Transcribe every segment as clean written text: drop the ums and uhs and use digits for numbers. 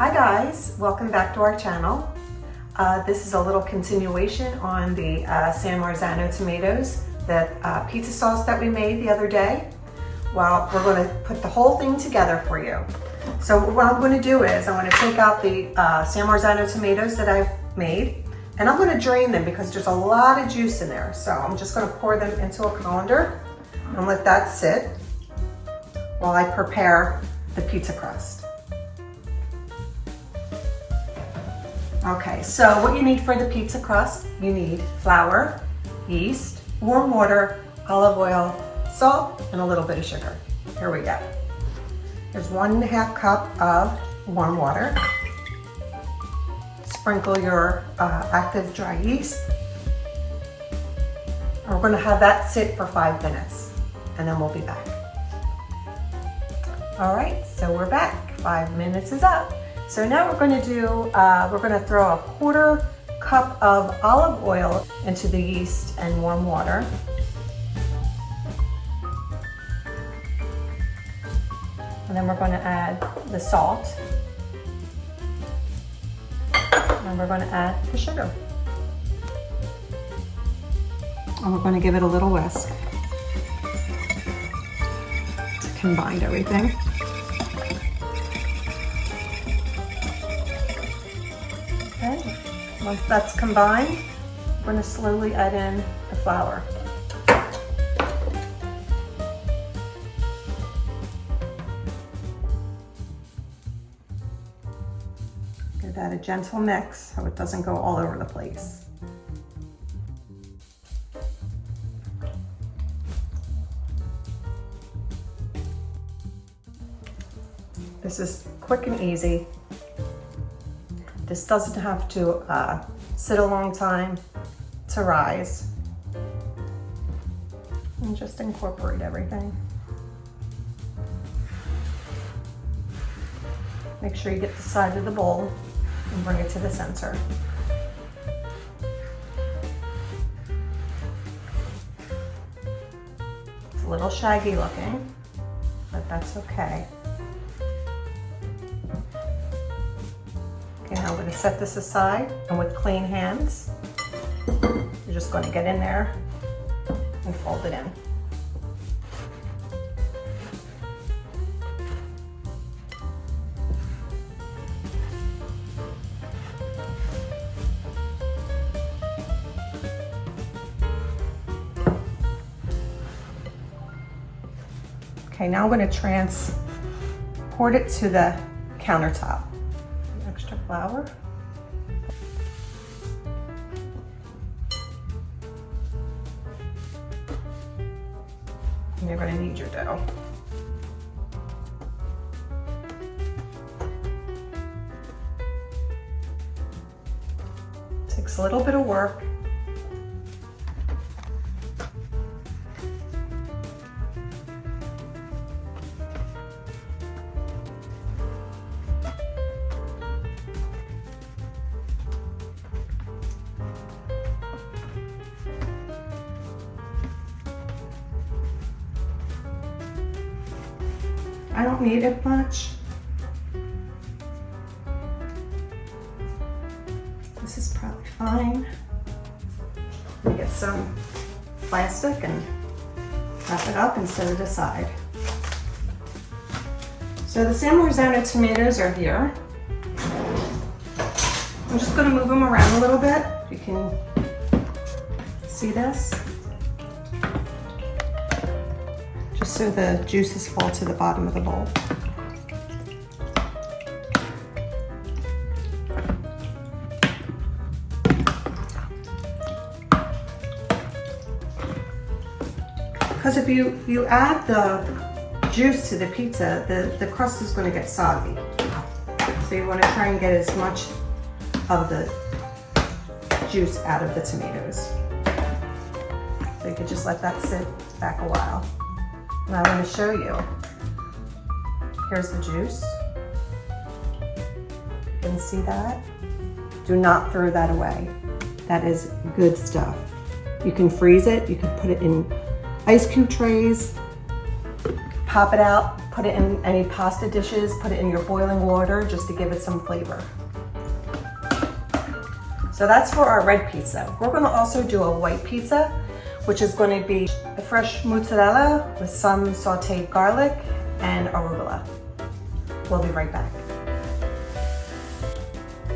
Hi guys, welcome back to our channel. This is a little continuation on the San Marzano tomatoes, the pizza sauce that we made the other day. Well, we're going to put the whole thing together for you. So what I'm going to do is I'm going to take out the San Marzano tomatoes that I've made, and I'm going to drain them because there's a lot of juice in there. So I'm just going to pour them into a colander and let that sit while I prepare the pizza crust. Okay, so what you need for the pizza crust, you need flour, yeast, warm water, olive oil, salt, and a little bit of sugar. Here we go. There's 1.5 cup of warm water. Sprinkle your active dry yeast. And we're gonna have that sit for 5 minutes, and then we'll be back. All right, so we're back. 5 minutes is up. So now we're going to do, we're going to throw a 1/4 cup of olive oil into the yeast and warm water. And then we're going to add the salt. And we're going to add the sugar. And we're going to give it a little whisk to combine everything. Okay, once that's combined, we're going to slowly add in the flour. Give that a gentle mix so it doesn't go all over the place. This is quick and easy. This doesn't have to sit a long time to rise. And just incorporate everything. Make sure you get the side of the bowl and bring it to the center. It's a little shaggy looking, but that's okay. Okay, now I'm going to set this aside, and with clean hands, you're just going to get in there and fold it in. Okay, now I'm going to transport it to the countertop. Extra flour. And you're going to need your dough. Takes a little bit of work. I don't need it much. This is probably fine. Let me get some plastic and wrap it up and set it aside. So the San Marzano tomatoes are here. I'm just going to move them around a little bit. You can see this. Just so the juices fall to the bottom of the bowl. Because if you add the juice to the pizza, the crust is going to get soggy. So you want to try and get as much of the juice out of the tomatoes. So you could just let that sit back a while. And I want to show you. Here's the juice. You can see that. Do not throw that away. That is good stuff. You can freeze it. You can put it in ice cube trays, pop it out put it in any pasta dishes, put it in your boiling water just to give it some flavor. So that's for our red pizza. We're gonna also do a white pizza, which is gonna be a fresh mozzarella with some sauteed garlic and arugula. We'll be right back.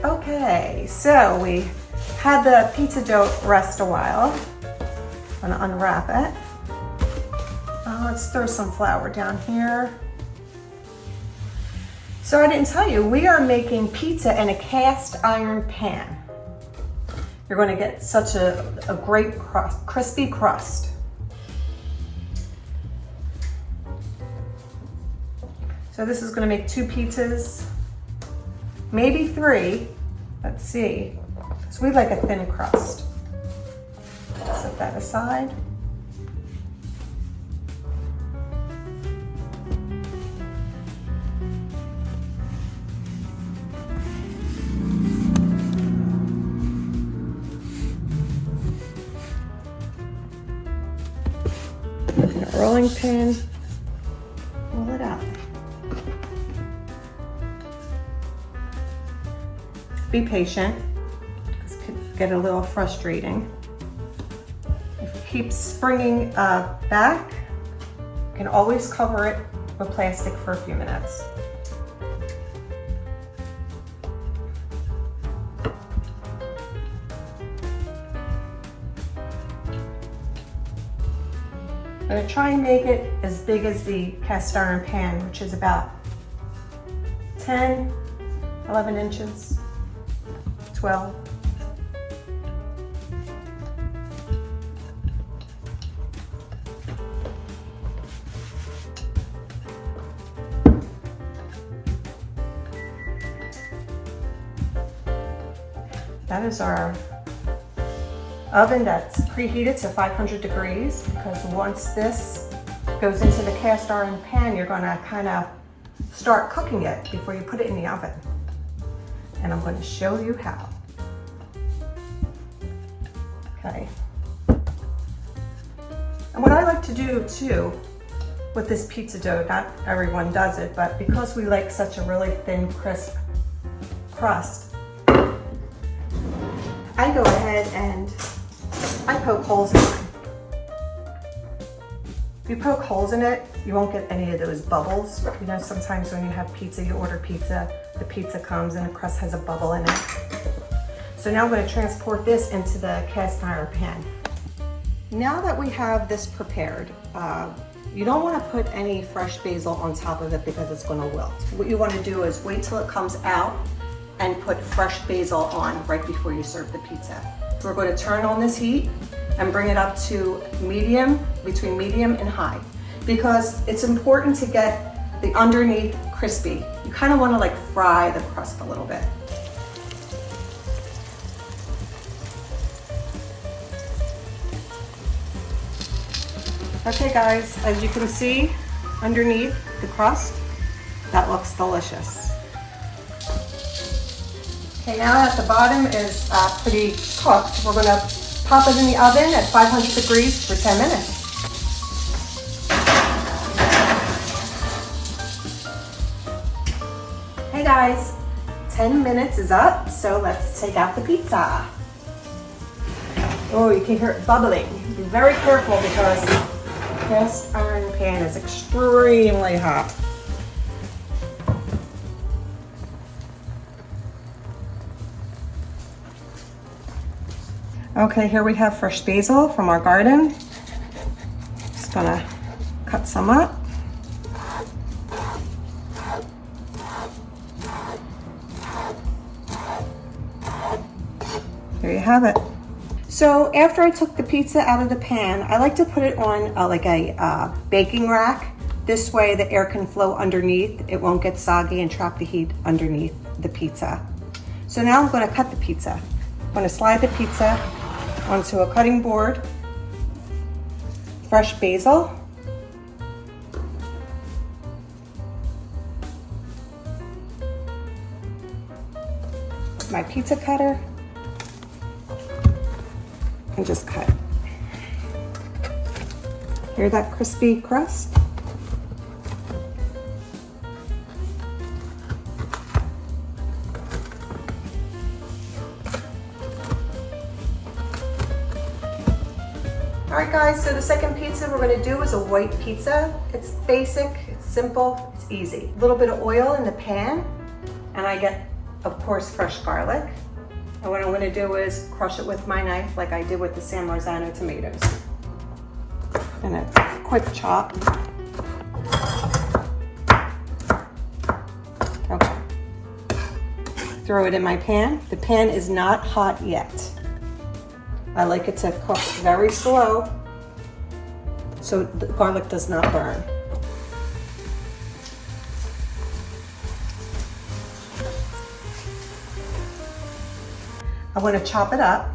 Okay, so we had the pizza dough rest a while. I'm gonna unwrap it. Let's throw some flour down here. So I didn't tell you, we are making pizza in a cast iron pan. You're going to get such a great crust, crispy crust. So this is going to make 2 pizzas, maybe 3. Let's see. So we like a thin crust. Set that aside. A rolling pin, roll it out. Be patient. This could get a little frustrating. If it keeps springing back, you can always cover it with plastic for a few minutes. I'm going to try and make it as big as the cast iron pan, which is about 10, 11 inches, 12. That is our oven that's preheated to 500 degrees, because once this goes into the cast iron pan, you're gonna kind of start cooking it before you put it in the oven. And I'm going to show you how. Okay. And what I like to do too with this pizza dough, not everyone does it, but because we like such a really thin, crisp crust, I go ahead and I poke holes in mine. If you poke holes in it, you won't get any of those bubbles. You know, sometimes when you have pizza, you order pizza, the pizza comes and the crust has a bubble in it. So now I'm going to transport this into the cast iron pan. Now that we have this prepared, you don't want to put any fresh basil on top of it because it's going to wilt. What you want to do is wait till it comes out and put fresh basil on right before you serve the pizza. We're going to turn on this heat and bring it up to medium, between medium and high, because it's important to get the underneath crispy. You kind of want to like fry the crust a little bit. Okay guys, as you can see underneath the crust, that looks delicious. Okay, now that the bottom is pretty cooked, we're going to pop it in the oven at 500 degrees for 10 minutes. Hey guys, 10 minutes is up, so let's take out the pizza. Oh, you can hear it bubbling. Be very careful because the cast iron pan is extremely hot. Okay, here we have fresh basil from our garden. Just gonna cut some up. There you have it. So after I took the pizza out of the pan, I like to put it on like a baking rack. This way the air can flow underneath. It won't get soggy and trap the heat underneath the pizza. So now I'm gonna cut the pizza. I'm gonna slide the pizza onto a cutting board, fresh basil, my pizza cutter, and just cut. Hear that crispy crust? All right guys, so the second pizza we're gonna do is a white pizza. It's basic, it's simple, it's easy. A little bit of oil in the pan, and I get, of course, fresh garlic. And what I'm gonna do is crush it with my knife like I did with the San Marzano tomatoes. And a quick chop. Okay. Throw it in my pan. The pan is not hot yet. I like it to cook very slow so the garlic does not burn. I want to chop it up.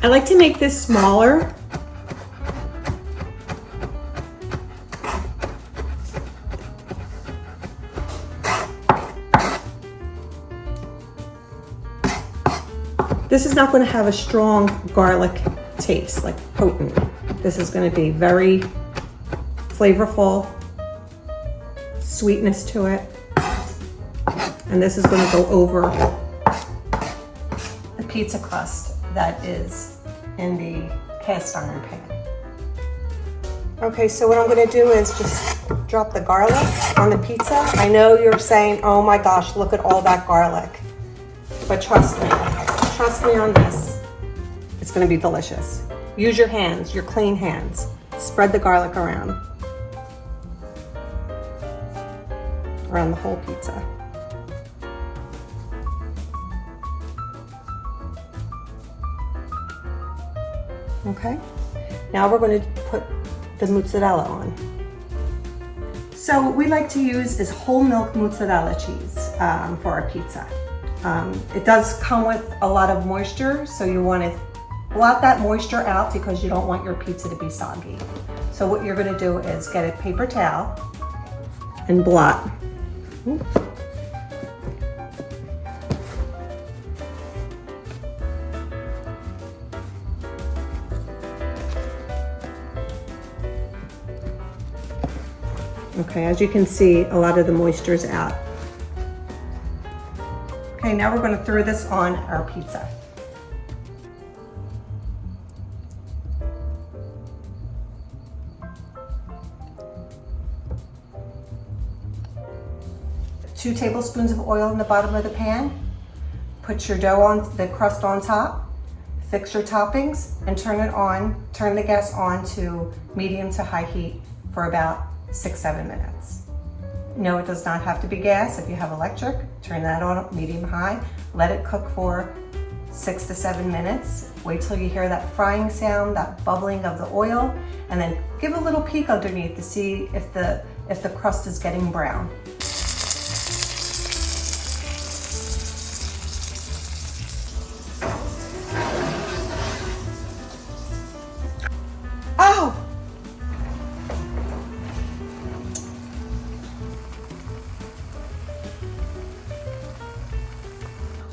I like to make this smaller. This is not going to have a strong garlic taste, like potent. This is going to be very flavorful, sweetness to it. And this is going to go over the pizza crust that is in the cast iron pan. Okay, so what I'm going to do is just drop the garlic on the pizza. I know you're saying, oh my gosh, look at all that garlic. But trust me on this, it's gonna be delicious. Use your hands, your clean hands. Spread the garlic around the whole pizza. Okay, now we're gonna put the mozzarella on. So what we like to use is whole milk mozzarella cheese for our pizza. It does come with a lot of moisture, so you want to blot that moisture out because you don't want your pizza to be soggy. So what you're going to do is get a paper towel and blot. Okay, as you can see, a lot of the moisture is out. Okay, now we're going to throw this on our pizza. Two tablespoons of oil in the bottom of the pan. Put your dough on, the crust on top. Fix your toppings and turn the gas on to medium to high heat for about 6-7 minutes. No, it does not have to be gas. If you have electric, turn that on medium-high. Let it cook for 6 to 7 minutes. Wait till you hear that frying sound, that bubbling of the oil, and then give a little peek underneath to see if the crust is getting brown. Oh!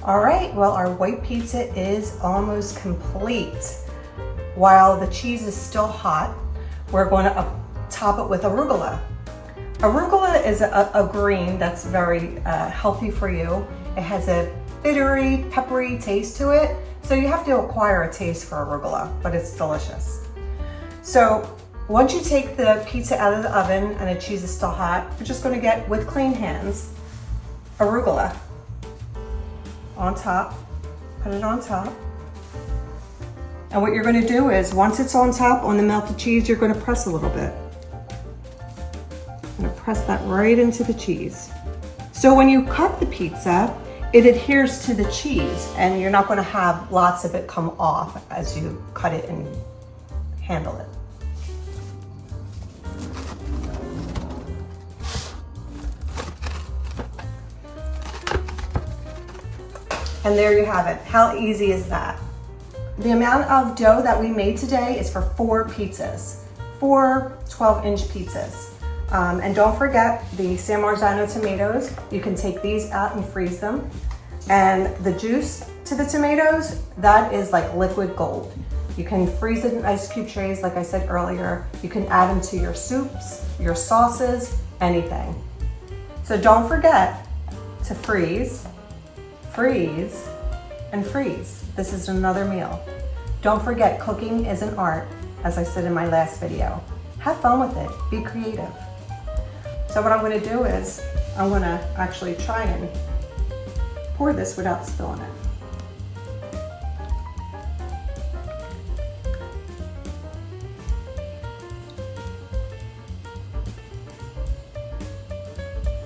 All right, well, our white pizza is almost complete. While the cheese is still hot, we're going to top it with arugula. Arugula is a green that's very healthy for you. It has a bittery, peppery taste to it, so you have to acquire a taste for arugula, but it's delicious. So once you take the pizza out of the oven and the cheese is still hot, you're just going to get, with clean hands, arugula on top, put it on top. And what you're going to do is, once it's on top on the melted cheese, you're going to press a little bit. I'm going to press that right into the cheese. So when you cut the pizza, it adheres to the cheese and you're not going to have lots of it come off as you cut it and handle it. And there you have it. How easy is that? The amount of dough that we made today is for 4 pizzas, 4 12-inch pizzas. And don't forget the San Marzano tomatoes. You can take these out and freeze them. And the juice to the tomatoes, that is like liquid gold. You can freeze it in ice cube trays, like I said earlier. You can add them to your soups, your sauces, anything. So don't forget to freeze, and freeze. This is another meal. Don't forget, cooking is an art, as I said in my last video. Have fun with it, be creative. So what I'm gonna do is, I'm gonna actually try and pour this without spilling it.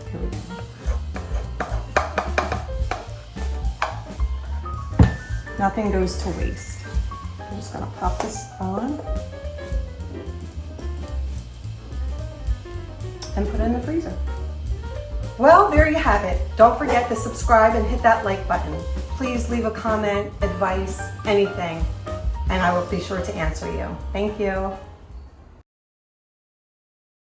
Here we go. Nothing goes to waste. I'm just gonna pop this on and put it in the freezer. Well, there you have it. Don't forget to subscribe and hit that like button. Please leave a comment, advice, anything, and I will be sure to answer you. Thank you.